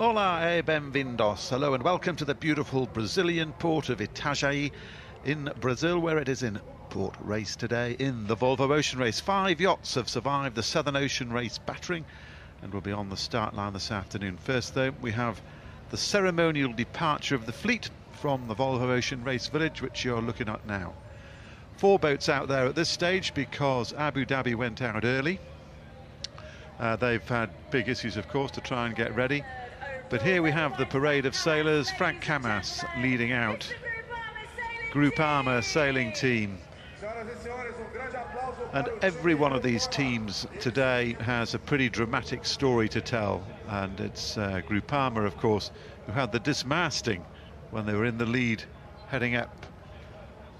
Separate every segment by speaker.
Speaker 1: Hola e bem-vindos. Hello and welcome to the beautiful Brazilian port of Itajai in Brazil, where it is in port race today in the Volvo Ocean Race. 5 yachts have survived the Southern Ocean Race battering and will be on the start line this afternoon. First, though, we have the ceremonial departure of the fleet from the Volvo Ocean Race village, which you're looking at now. 4 boats out there at this stage because Abu Dhabi went out early. They've had big issues, of course, to try and get ready. But here we have the parade of sailors. Frank Camas leading out. Grupama sailing team. And every one of these teams today has a pretty dramatic story to tell. And it's Grupama, of course, who had the dismasting when they were in the lead, heading up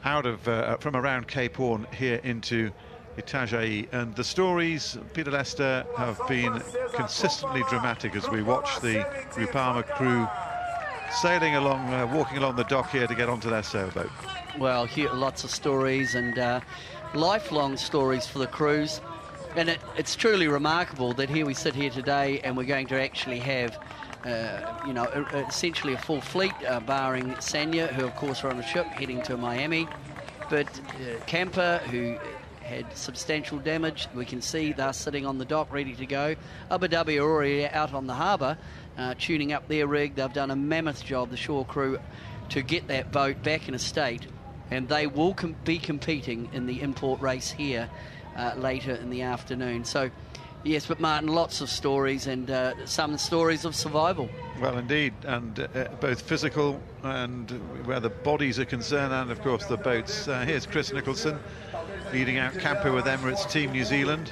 Speaker 1: out of from around Cape Horn here into Itajai. And the stories, Peter Lester, have been consistently dramatic as we watch the Grupama crew sailing along, walking along the dock here to get onto their sailboat.
Speaker 2: Well, here lots of stories and lifelong stories for the crews, and it's truly remarkable that here we sit here today and we're going to actually have you know, essentially a full fleet, barring Sanya, who of course are on a ship heading to Miami, but Camper, who had substantial damage. We can see they're sitting on the dock ready to go. Abu Dhabi are already out on the harbour tuning up their rig. They've done a mammoth job, the shore crew, to get that boat back in a state, and they will be competing in the in-port race here later in the afternoon. So yes, but Martin, lots of stories, and some stories of survival.
Speaker 1: Well, indeed, and both physical and where the bodies are concerned, and of course the boats. Here's Chris Nicholson leading out Camper with Emirates Team New Zealand,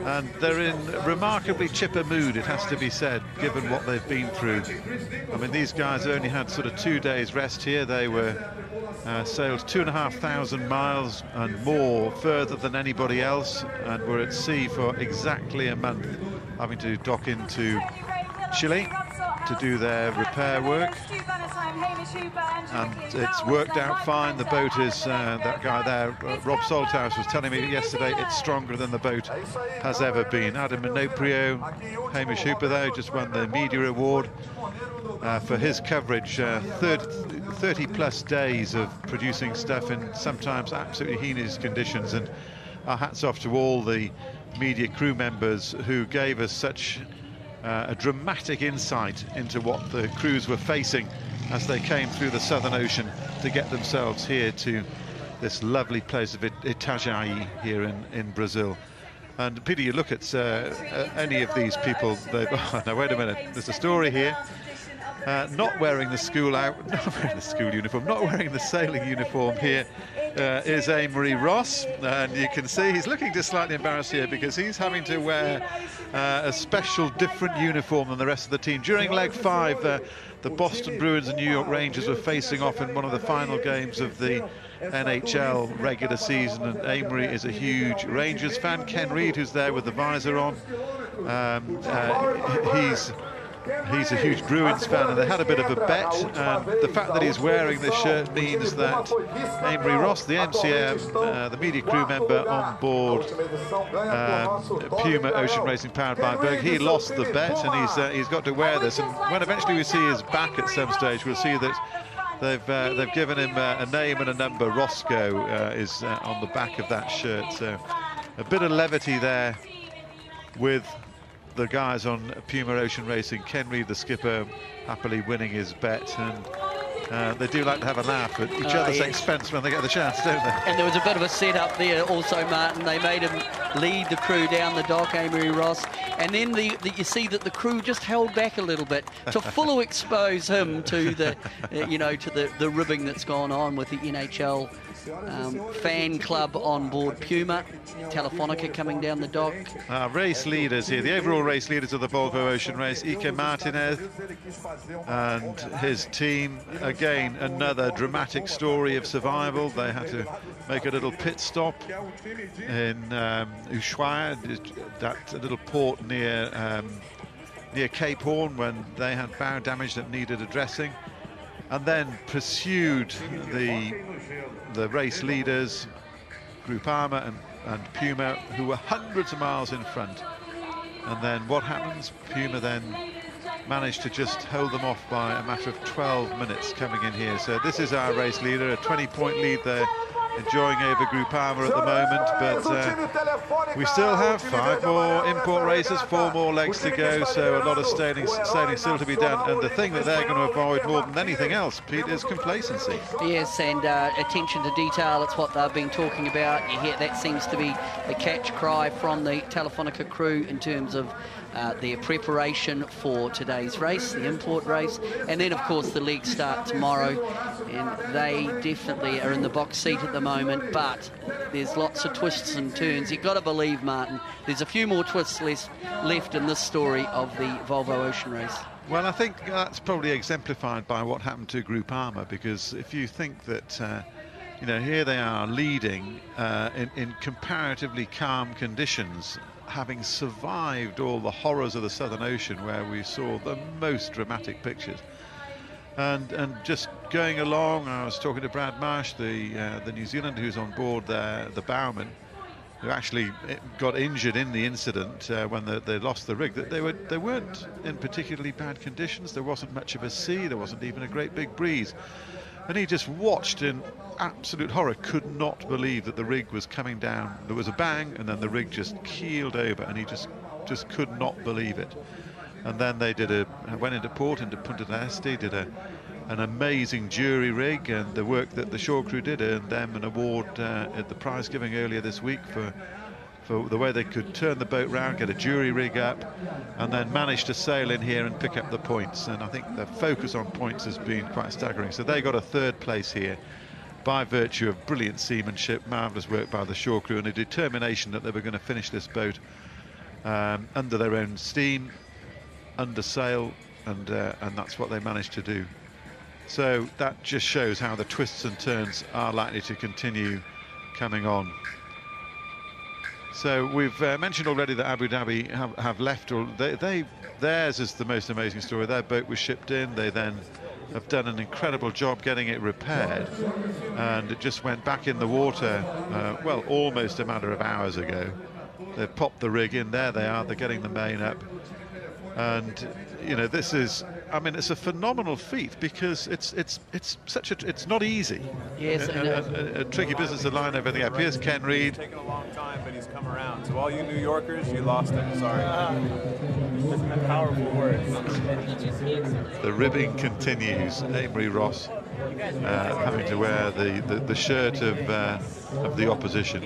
Speaker 1: and they're in remarkably chipper mood, it has to be said, given what they've been through. I mean, these guys only had sort of 2 days rest here. They were sailed 2,500 miles and more further than anybody else, and were at sea for exactly a month, having to dock into Chile to do their repair work, and it's worked out fine. The boat is, that guy there, Rob Salthouse, was telling me yesterday, it's stronger than the boat has ever been. Adam Minoprio, Hamish Hooper though, just won the media award for his coverage. 30 plus days of producing stuff in sometimes absolutely heinous conditions, and our hats off to all the media crew members who gave us such a dramatic insight into what the crews were facing as they came through the Southern Ocean to get themselves here to this lovely place of Itajai here in Brazil. And Peter, you look at any of these people, oh, now wait a minute, there's a story here. Not wearing the school uniform, not wearing the sailing uniform here is Amory Ross, and you can see he's looking just slightly embarrassed here because he's having to wear a special different uniform than the rest of the team. During leg 5, the Boston Bruins and New York Rangers were facing off in one of the final games of the NHL regular season, and Amory is a huge Rangers fan. Ken Reid, who's there with the visor on, he's a huge Bruins fan, and they had a bit of a bet, and the fact that he's wearing this shirt means that Amory Ross, the MCM, the media crew member on board Puma Ocean Racing powered by Berg, he lost the bet, and he's got to wear this. And when eventually we see his back at some stage, we'll see that they've given him a name and a number. Roscoe is on the back of that shirt, so a bit of levity there with the guys on Puma Ocean Racing. Ken Reid, the skipper, happily winning his bet, and they do like to have a laugh at each other's expense when they get the chance, don't they? And
Speaker 2: there was a bit of a set-up there also, Martin. They made him lead the crew down the dock, Amory Ross, and then you see that the crew just held back a little bit to fully expose him to the, you know, to the ribbing that's gone on with the NHL fan club on board Puma. Telefonica coming down the dock.
Speaker 1: Race leaders here, the overall race leaders of the Volvo Ocean Race, Ike Martinez and his team. Again, another dramatic story of survival. They had to make a little pit stop in Ushuaia, that little port near Cape Horn, when they had bow damage that needed addressing, and then pursued the race leaders, Grupama and Puma, who were hundreds of miles in front. And then what happens? Puma then managed to just hold them off by a matter of 12 minutes coming in here. So this is our race leader, a 20-point lead there, enjoying over Groupama at the moment, but we still have 5 more import races, 4 more legs to go, so a lot of sailing still to be done. And the thing that they're going to avoid more than anything else, Pete, is complacency.
Speaker 2: Yes, and attention to detail, it's what they've been talking about. You hear that seems to be the catch cry from the Telefonica crew in terms of their preparation for today's race, the import race, and then of course the legs start tomorrow, and they definitely are in the box seat at the moment, but there's lots of twists and turns. You've got to believe, Martin, there's a few more twists left in this story of the Volvo Ocean Race.
Speaker 1: Well, I think that's probably exemplified by what happened to Groupama, because if you think that you know, here they are leading in comparatively calm conditions, having survived all the horrors of the Southern Ocean, where we saw the most dramatic pictures, and just going along. I was talking to Brad Marsh, the New Zealander who's on board there, the bowman, who actually got injured in the incident when they lost the rig. That they weren't in particularly bad conditions. There wasn't much of a sea. There wasn't even a great big breeze. And he just watched in absolute horror, could not believe that the rig was coming down. There was a bang, and then the rig just keeled over, and he just could not believe it. And then they went into port, into Punta del Este, did an amazing jury rig, and the work that the shore crew did earned them an award at the prize giving earlier this week for the way they could turn the boat round, get a jury rig up, and then manage to sail in here and pick up the points. And I think the focus on points has been quite staggering. So they got a 3rd place here by virtue of brilliant seamanship, marvellous work by the shore crew, and a determination that they were going to finish this boat under their own steam, under sail, and that's what they managed to do. So that just shows how the twists and turns are likely to continue coming on. So we've mentioned already that Abu Dhabi have left, or theirs is the most amazing story. Their boat was shipped in. They then have done an incredible job getting it repaired, and it just went back in the water, well, almost a matter of hours ago. They popped the rig in. There they are. They're getting the main up. And you know, this is, I mean, it's a phenomenal feat, because it's not easy.
Speaker 2: Yes,
Speaker 1: a tricky business to line everything up. Here's Ken Reid.
Speaker 3: It's taken a long time, but he's come around. So all you New Yorkers, you lost him. Sorry. Powerful words.
Speaker 1: The ribbing continues. Amory Ross having to wear the shirt of the opposition.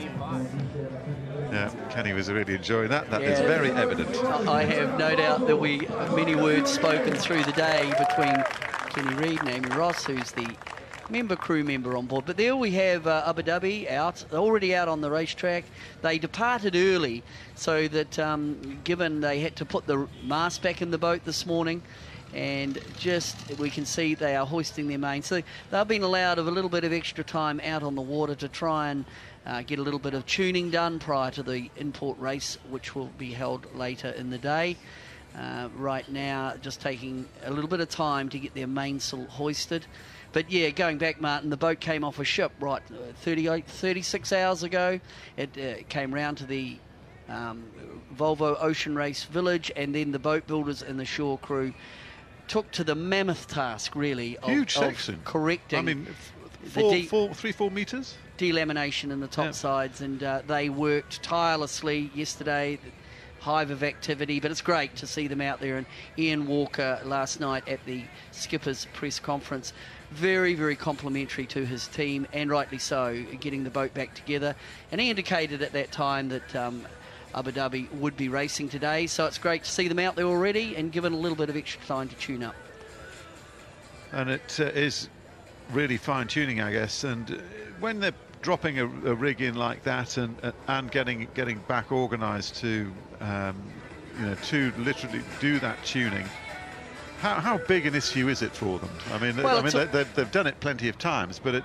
Speaker 1: Yeah, Kenny was really enjoying that. That is very evident.
Speaker 2: I have no doubt that many words spoken through the day between Kenny Reid and Amy Ross, who's the crew member on board. But there we have Abu Dhabi already out on the racetrack. They departed early, so that given they had to put the mast back in the boat this morning, and we can see they are hoisting their main. So they've been allowed a little bit of extra time out on the water to try and get a little bit of tuning done prior to the import race, which will be held later in the day. Right now, just taking a little bit of time to get their mainsail hoisted. But yeah, going back, Martin, the boat came off a ship, 36 hours ago. It came round to the Volvo Ocean Race Village, and then the boat builders and the shore crew took to the mammoth task, really,
Speaker 1: huge section,
Speaker 2: of correcting.
Speaker 1: I mean, 3-4 meters
Speaker 2: delamination in the top sides, and they worked tirelessly yesterday. Hive of activity, but it's great to see them out there. And Ian Walker last night at the skipper's press conference, very, very complimentary to his team, and rightly so, getting the boat back together. And he indicated at that time that Abu Dhabi would be racing today, so it's great to see them out there already and given a little bit of extra time to tune up. And
Speaker 1: it is really fine-tuning, I guess, and when they're dropping a rig in like that and getting back organised to to literally do that tuning, how big an issue is it for them? I mean, they've done it plenty of times, but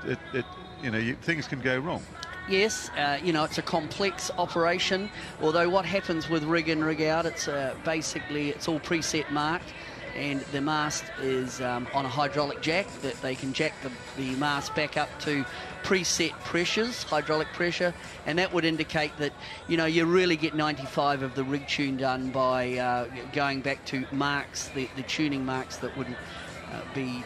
Speaker 1: things can go wrong.
Speaker 2: Yes, it's a complex operation, although what happens with rig in, rig out, it's basically it's all preset marked. and the mast is on a hydraulic jack that they can jack the mast back up to preset pressures, hydraulic pressure, and that would indicate that, you know, you really get 95 of the rig tune done by going back to marks, the tuning marks that would be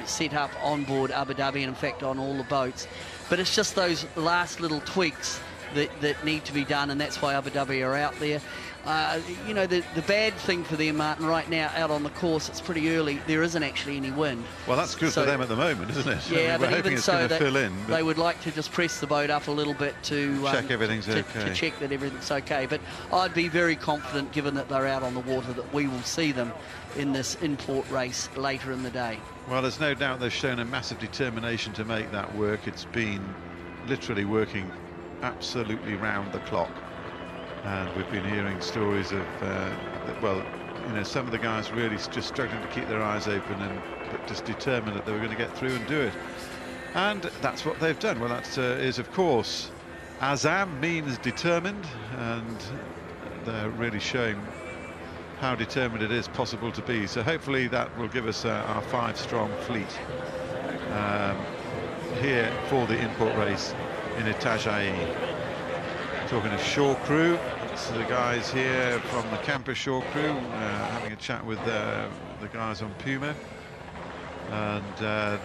Speaker 2: set up on board Abu Dhabi, and in fact on all the boats. But it's just those last little tweaks that need to be done, and that's why Abu Dhabi are out there. You know, the bad thing for them, Martin, right now out on the course, it's pretty early, there isn't actually any wind.
Speaker 1: Well, that's good for them at the moment, isn't it?
Speaker 2: Yeah,
Speaker 1: I mean,
Speaker 2: but even so,
Speaker 1: they
Speaker 2: would like to just press the boat up a little bit to
Speaker 1: check everything's okay.
Speaker 2: To check that everything's okay. But I'd be very confident, given that they're out on the water, that we will see them in this in-port race later in the day.
Speaker 1: Well, there's no doubt they've shown a massive determination to make that work. It's been literally working absolutely round the clock, and we've been hearing stories of well, you know, some of the guys really just struggling to keep their eyes open, but just determined that they were going to get through and do it, and that's what they've done. Well, that is, of course, Azam means determined, and they're really showing how determined it is possible to be. So hopefully that will give us our 5-strong fleet here for the in-port race in Itajai. Talking of shore crew, it's the guys here from the camper shore crew having a chat with the guys on Puma, and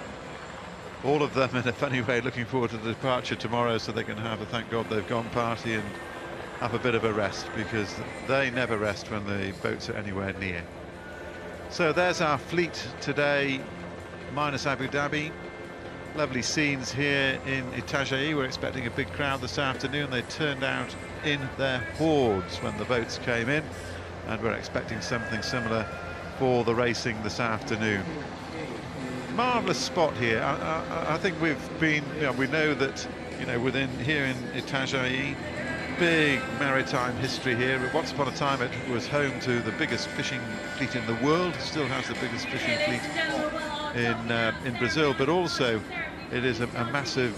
Speaker 1: all of them in a funny way looking forward to the departure tomorrow, so they can have a thank God they've gone party and have a bit of a rest, because they never rest when the boats are anywhere near. So there's our fleet today, minus Abu Dhabi. Lovely scenes here in Itajai. We're expecting a big crowd this afternoon. They turned out in their hordes when the boats came in, and we're expecting something similar for the racing this afternoon. Marvellous spot here. I think we've been, you know, we know that, you know, within here in Itajai, big maritime history here. Once upon a time it was home to the biggest fishing fleet in the world, still has the biggest fishing fleet in Brazil, but also it is a massive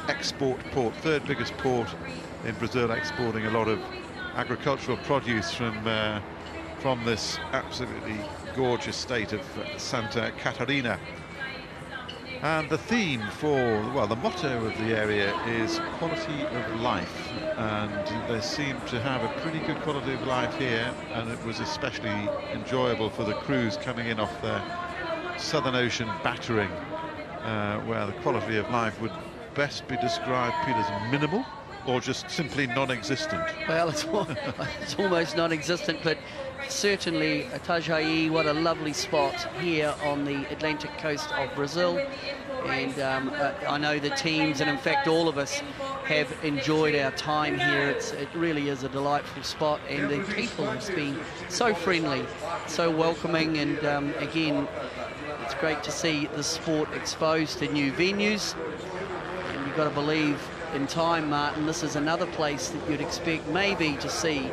Speaker 1: export port, third biggest port in Brazil, exporting a lot of agricultural produce from this absolutely gorgeous state of Santa Catarina. And the theme for, well, the motto of the area is quality of life, and they seem to have a pretty good quality of life here, and it was especially enjoyable for the crews coming in off their Southern Ocean battering, where the quality of life would best be described, Pete, as minimal or just simply non-existent.
Speaker 2: Well, it's almost non-existent, but certainly Itajai, what a lovely spot here on the Atlantic coast of Brazil. And I know the teams, and in fact all of us, have enjoyed our time here. It really is a delightful spot, and the people have been so friendly, so welcoming, and again, it's great to see the sport exposed to new venues. And you've got to believe in time, Martin, this is another place that you'd expect maybe to see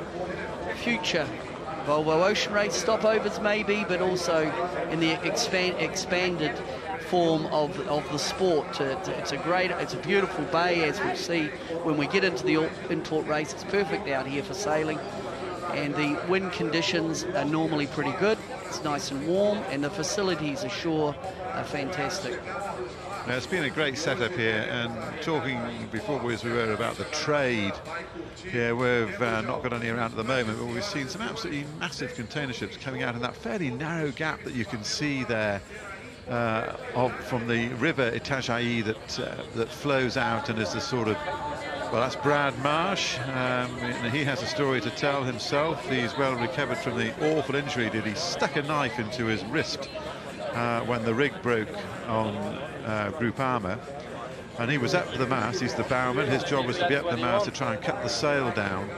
Speaker 2: future Volvo Ocean Race stopovers, maybe, but also in the expanded form of the sport. It's a beautiful bay, as we'll see when we get into the in-port race. It's perfect out here for sailing, and the wind conditions are normally pretty good. It's nice and warm, and the facilities ashore are fantastic.
Speaker 1: Now, it's been a great setup here, and talking before as we were about the trade here, we've not got any around at the moment, but we've seen some absolutely massive container ships coming out in that fairly narrow gap that you can see there from the river Itajai that flows out and is the sort of, well, that's Brad Marsh. He has a story to tell himself. He's well recovered from the awful injury he stuck a knife into his wrist when the rig broke on Group Armour, and he was up the mast. He's the bowman. His job was to be up the mast to try and cut the sail down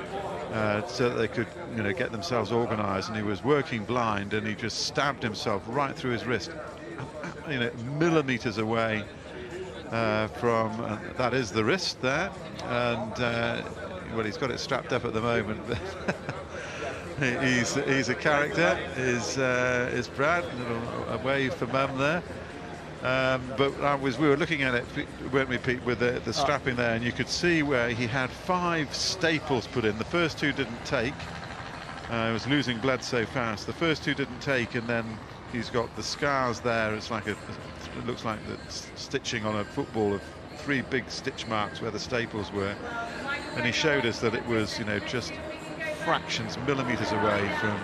Speaker 1: so that they could, you know, get themselves organised, and he was working blind, and he just stabbed himself right through his wrist, you know, millimetres away from that is the wrist there, and well, he's got it strapped up at the moment. He's a character, is Brad. A wave for mum there. But we were looking at it, weren't we, Pete, with the strapping there, and you could see where he had 5 staples put in. The first 2 didn't take, Was losing blood so fast. The first two didn't take, and then he's got the scars there. It's like it looks like the stitching on a football of 3 big stitch marks where the staples were. And he showed us that it was, you know, just fractions, millimeters away from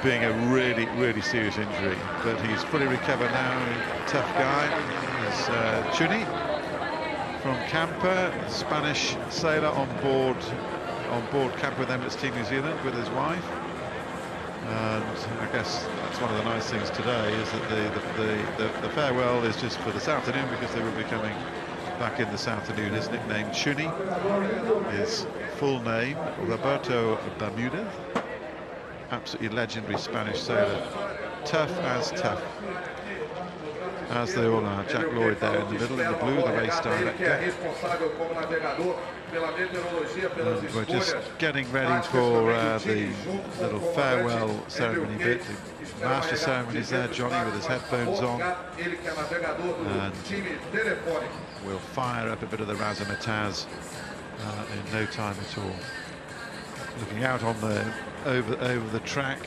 Speaker 1: being a really, really serious injury. But he's fully recovered now. Tough guy. There's Chuni from Camper, Spanish sailor on board Camper with Emirates Team New Zealand with his wife. And I guess that's one of the nice things today, is that the farewell is just for this afternoon, because they will be coming back in this afternoon. His nickname Chuni, his full name Roberto Bermudez, absolutely legendary Spanish sailor, tough as they all are. Jack Lloyd there in the middle, in the blue, the race director. And we're just getting ready for the little farewell ceremony bit. The master ceremony is there, Johnny with his headphones on, and we'll fire up a bit of the razzmatazz in no time at all. Looking out on the over the track.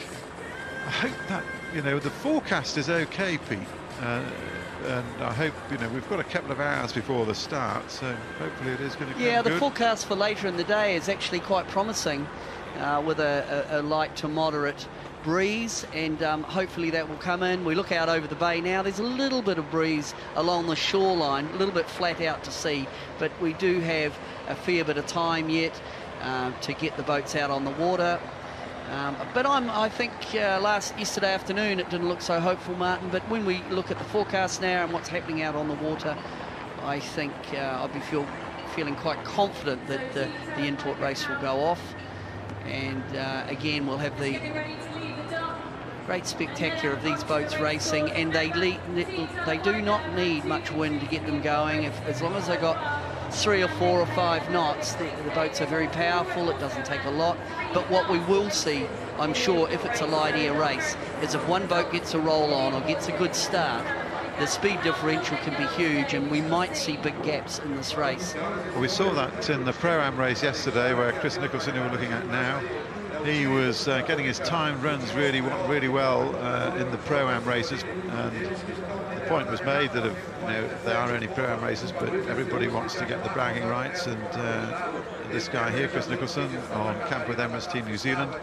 Speaker 1: I hope that, you know, the forecast is okay, Pete. And I hope, you know, we've got a couple of hours before the start, so hopefully it is going to come
Speaker 2: Yeah, the
Speaker 1: good.
Speaker 2: forecast for later in the day is actually quite promising, with a light to moderate breeze, and hopefully that will come in. We look out over the bay now, there's a little bit of breeze along the shoreline, a little bit flat out to sea, but we do have a fair bit of time yet to get the boats out on the water. But I think yesterday afternoon it didn't look so hopeful, Martin, but when we look at the forecast now and what's happening out on the water, I think I'll be feeling quite confident that the in-port race will go off. And again, we'll have the great spectacular of these boats racing, and they do not need much wind to get them going. As long as they got 3 or 4 or 5 knots, the boats are very powerful. It doesn't take a lot. But what we will see, I'm sure, if it's a light air race, is if one boat gets a roll on or gets a good start, the speed differential can be huge, and we might see big gaps in this race.
Speaker 1: Well, we saw that in the Pro-Am race yesterday, where Chris Nicholson, who we're looking at now, he was getting his time runs really well in the Pro-Am races, and the point was made that if there are any Pro-Am races, but everybody wants to get the bragging rights, and this guy here, Chris Nicholson, on Camp with Emirates Team New Zealand,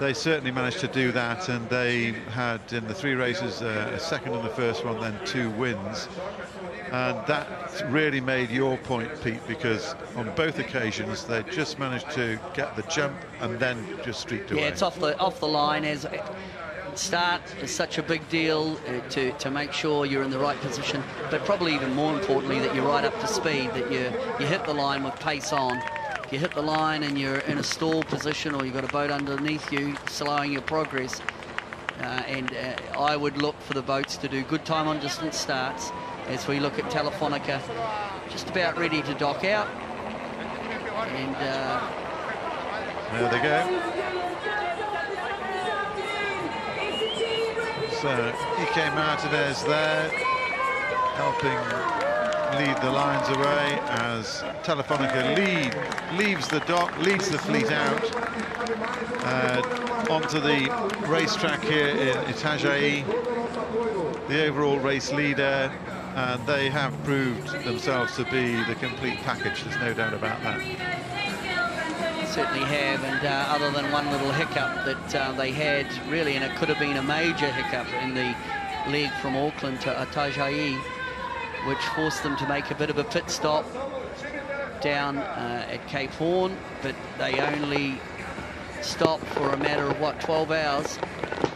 Speaker 1: they certainly managed to do that, and they had in the 3 races a second in the first one, then 2 wins. And that really made your point, Pete, because on both occasions they just managed to get the jump and then just streaked away.
Speaker 2: Yeah, it's off the line. As start is such a big deal to make sure you're in the right position, but probably even more importantly that you're right up to speed, that you hit the line with pace on. If you hit the line and you're in a stall position, or you've got a boat underneath you slowing your progress, I would look for the boats to do good time on distance starts. As we look at Telefonica, just about ready to dock out. And
Speaker 1: there they go. So Ike Martinez there, helping lead the lines away as Telefonica leaves the dock, leads the fleet out onto the racetrack here in Itajai, the overall race leader. And they have proved themselves to be the complete package, there's no doubt about that.
Speaker 2: Certainly have, and other than one little hiccup that they had, really, and it could have been a major hiccup in the leg from Auckland to Itajai, which forced them to make a bit of a pit stop down at Cape Horn, but they only stopped for a matter of, 12 hours,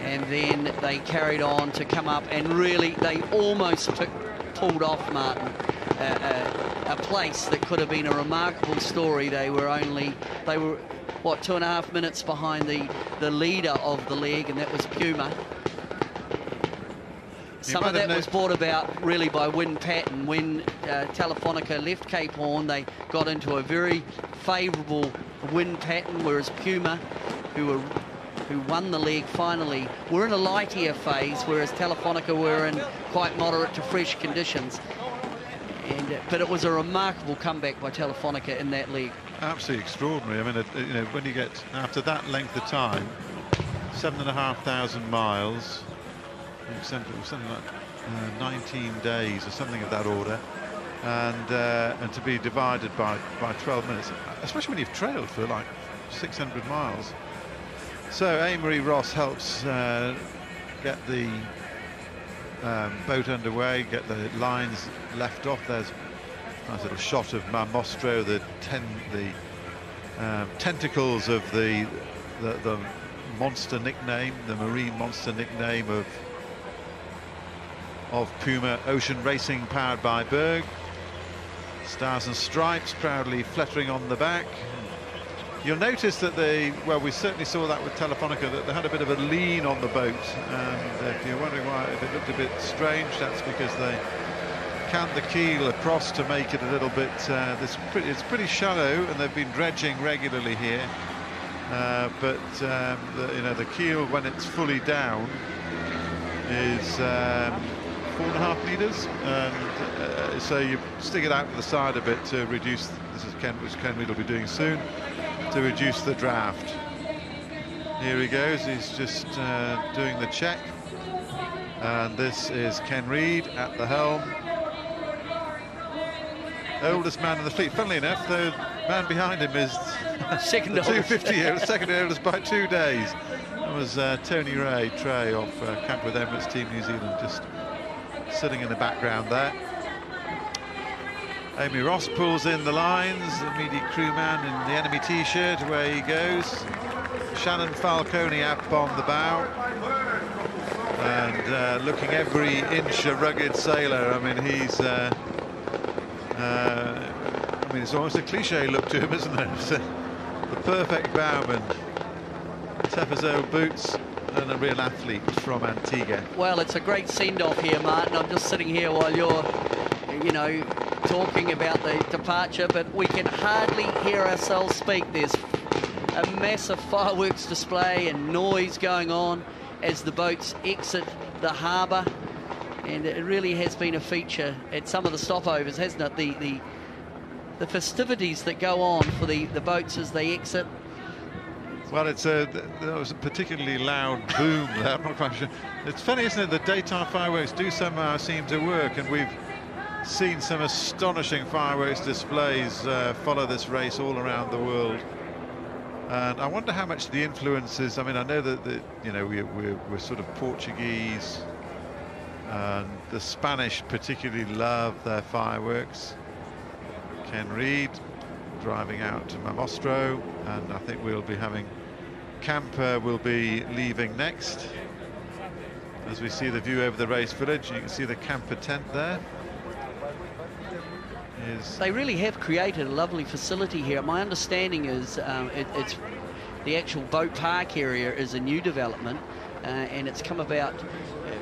Speaker 2: and then they carried on to come up, and really, they almost pulled off, Martin, a place that could have been a remarkable story. They were 2.5 minutes behind the leader of the leg, and that was Puma. Some of that was brought about really by wind pattern. When Telefonica left Cape Horn, they got into a very favourable wind pattern, whereas Puma, who won the leg finally, were in a light air phase, whereas Telefonica were in quite moderate to fresh conditions. But it was a remarkable comeback by Telefonica in that leg.
Speaker 1: absolutely extraordinary. I mean, you know, when you get after that length of time, 7,500 miles, something like 19 days or something of that order, and to be divided by 12 minutes, especially when you've trailed for like 600 miles. So Amory Ross helps get the boat underway, get the lines left off. There's a nice little shot of Mamostro, the tentacles of the monster nickname, the marine monster nickname of Puma Ocean Racing, powered by Berg. Stars and Stripes proudly fluttering on the back. You'll notice that we certainly saw that with Telefonica, that they had a bit of a lean on the boat, and if you're wondering why if it looked a bit strange, that's because they cant the keel across to make it a little bit, it's pretty shallow, and they've been dredging regularly here, but the keel, when it's fully down, is 4.5 meters, and so you stick it out to the side a bit to reduce, which Ken Reid will be doing soon, to reduce the draft. Here he goes, he's just doing the check, and this is Ken Reid at the helm, oldest man in the fleet. Funnily enough, the man behind him is
Speaker 2: second
Speaker 1: 250, second oldest by 2 days. That was Tony Ray Trey of Camp with Emirates Team New Zealand, just sitting in the background there. Amy Ross pulls in the lines, immediate crewman in the enemy t-shirt, away he goes. Shannon Falcone up on the bow, and looking every inch a rugged sailor. I mean, he's it's almost a cliche look to him, isn't it? The perfect bowman, tough as old boots, and a real athlete from Antigua.
Speaker 2: Well, it's a great send-off here, Martin. I'm just sitting here while you're, talking about the departure, but we can hardly hear ourselves speak. There's a massive fireworks display and noise going on as the boats exit the harbour, and it really has been a feature at some of the stopovers, hasn't it? The festivities that go on for the boats as they exit.
Speaker 1: Well, there was a particularly loud boom there. I'm not quite sure. It's funny, isn't it? The daytime fireworks do somehow seem to work, and we've seen some astonishing fireworks displays follow this race all around the world. And I wonder how much the influence is. I mean, I know that we're sort of Portuguese, and the Spanish particularly love their fireworks. Ken Reid driving out to Mamostro, and I think we'll be having Camper will be leaving next. As we see the view over the race village, you can see the Camper tent there.
Speaker 2: They really have created a lovely facility here. My understanding is it's the actual boat park area is a new development, and it's come about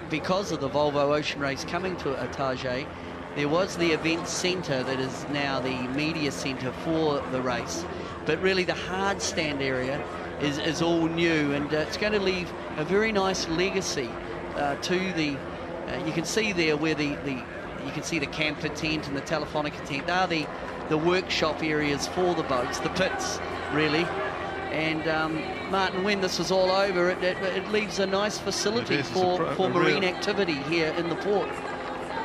Speaker 2: because of the Volvo Ocean Race coming to Itajai. There was the event centre that is now the media centre for the race, but really the hard stand area is all new, and it's going to leave a very nice legacy to the. You can see there where you can see the camper tent and the Telefonica tent. They are the workshop areas for the boats, the pits, really. And Martin, when this is all over, it leaves a nice facility for marine activity here in the port.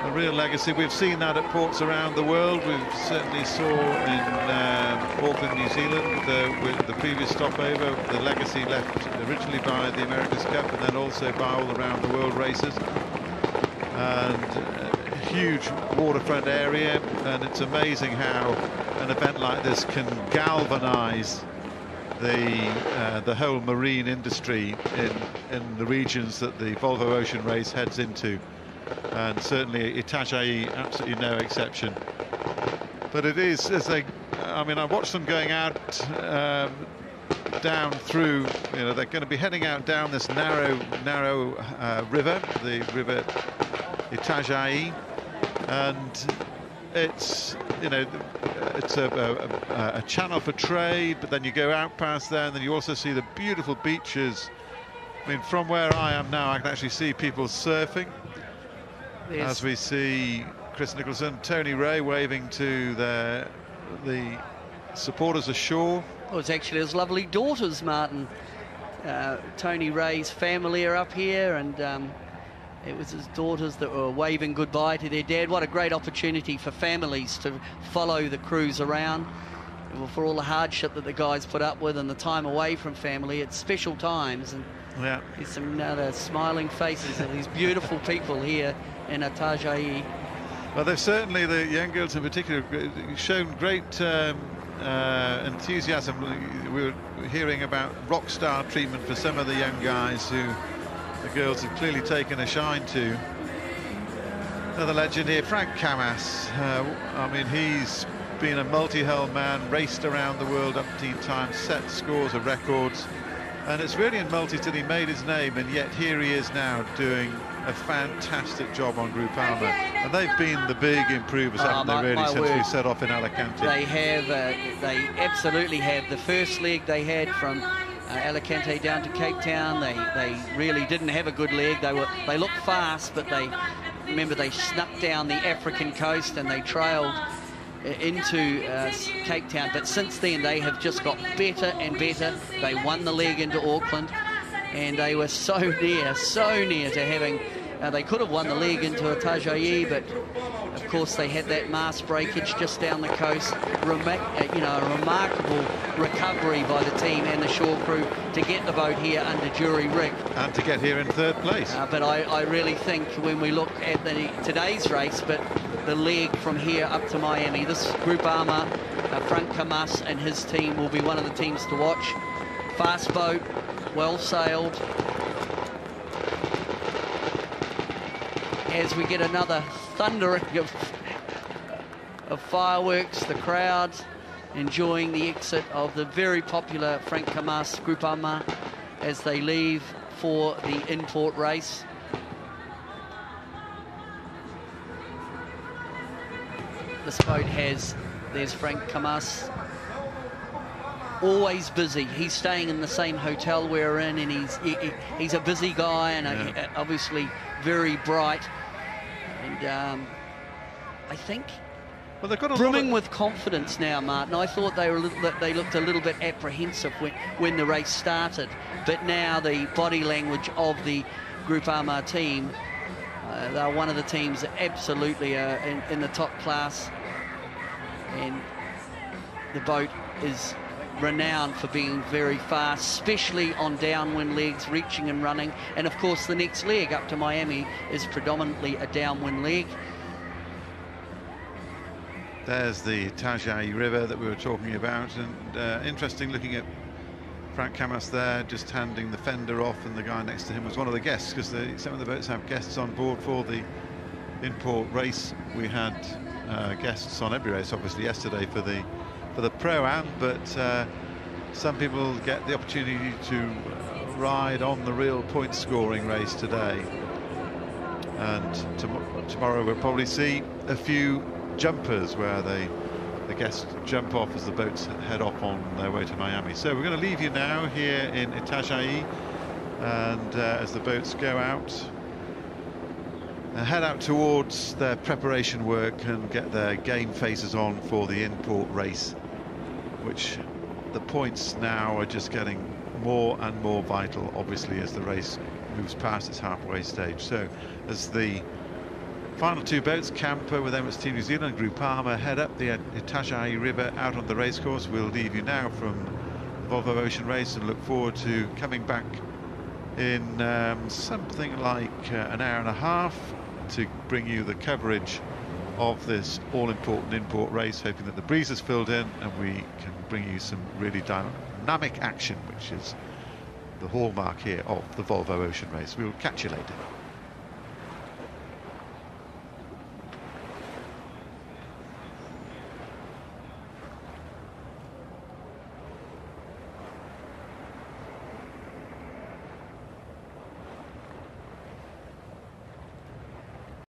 Speaker 1: A real legacy. We've seen that at ports around the world. We certainly saw in Auckland, New Zealand, with the previous stopover, the legacy left originally by the America's Cup, and then also by all around the world races. And huge waterfront area, and it's amazing how an event like this can galvanize the whole marine industry in the regions that the Volvo Ocean Race heads into, and certainly Itajai absolutely no exception. But it is, I watched them going out down through, they're going to be heading out down this narrow river, the river Itajai, and it's it's a channel for trade, but then you go out past there, and then you also see the beautiful beaches. I mean, from where I am now, I can actually see people surfing. Yes. As we see Chris Nicholson, Tony Ray waving to the supporters ashore.
Speaker 2: Well, it's actually his lovely daughters, Martin. Tony Ray's family are up here, and it was his daughters that were waving goodbye to their dad. What a great opportunity for families to follow the cruise around. For all the hardship that the guys put up with and the time away from family, it's special times. And
Speaker 1: yeah,
Speaker 2: there's some other smiling faces of these beautiful people here in Itajai.
Speaker 1: Well, they've certainly, the young girls in particular, shown great enthusiasm. We were hearing about rock star treatment for some of the young guys who the girls have clearly taken a shine to. Another legend here, Frank Camas. I mean, he's been a multi-hull man, raced around the world umpteen times, set scores of records, and it's really in multis that he made his name, and yet here he is now doing a fantastic job on Groupama, and they've been the big improvers, haven't they, really, since we set off in Alicante.
Speaker 2: They have, they absolutely have. The first leg they had from Alicante down to Cape Town, they really didn't have a good leg. They looked fast, but they snuck down the African coast and they trailed into Cape Town. But since then they have just got better and better. They won the leg into Auckland, and they were so near to having, they could have won the leg into Itajai, but of course they had that mast breakage just down the coast. A remarkable recovery by the team and the shore crew to get the boat here under jury rig.
Speaker 1: And to get here in third place.
Speaker 2: But I really think when we look at today's race, but the leg from here up to Miami, this Groupama, Frank Camas and his team will be one of the teams to watch. Fast boat, well sailed. As we get another thundering of fireworks, the crowd enjoying the exit of the very popular Frank Camas Groupama as they leave for the in-port race. This boat there's Frank Camas, always busy. He's staying in the same hotel we're in, and he's a busy guy, and obviously very bright. And I think they've got brimming with confidence now, Martin. I thought they looked a little bit apprehensive when the race started, but now the body language of the Groupama team, they're one of the teams that absolutely are in the top class, and the boat is renowned for being very fast, especially on downwind legs, reaching and running. And of course the next leg up to Miami is predominantly a downwind leg.
Speaker 1: There's the Itajai River that we were talking about, and interesting looking at Frank Camas there, just handing the fender off, and the guy next to him was one of the guests, because some of the boats have guests on board for the in-port race. We had guests on every race, obviously, yesterday for the Pro-Am, but some people get the opportunity to ride on the real point scoring race today, and tomorrow we'll probably see a few jumpers where the guests jump off as the boats head off on their way to Miami. So we're going to leave you now here in Itajai, and as the boats go out, head out towards their preparation work and get their game faces on for the in-port race, which the points now are just getting more and more vital, obviously, as the race moves past its halfway stage. So as the final two boats, Camper with Emirates Team New Zealand, Groupama, head up the Itajai River out on the racecourse, we'll leave you now from the Volvo Ocean Race and look forward to coming back in something like an hour and a half to bring you the coverage of this all-important in-port race, hoping that the breeze has filled in and we can bring you some really dynamic action, which is the hallmark here of the Volvo Ocean Race. We'll catch you later.